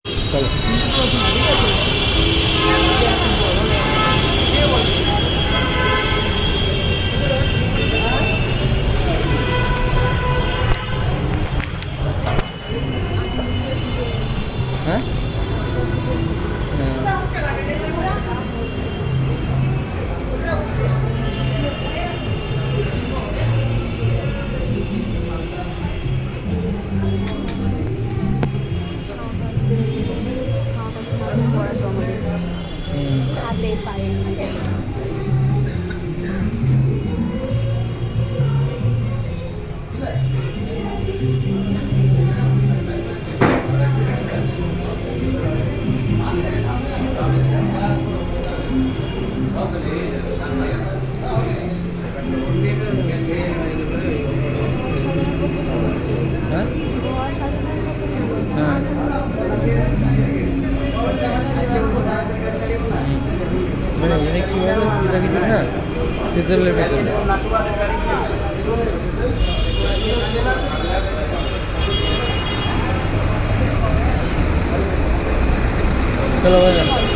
চলো। হ্যাঁ হাতে পায়ে হ্যাঁ হ্যাঁ মানে অনেক সময় এটা কিছু না সিজলের ভেতরে চলো ভাই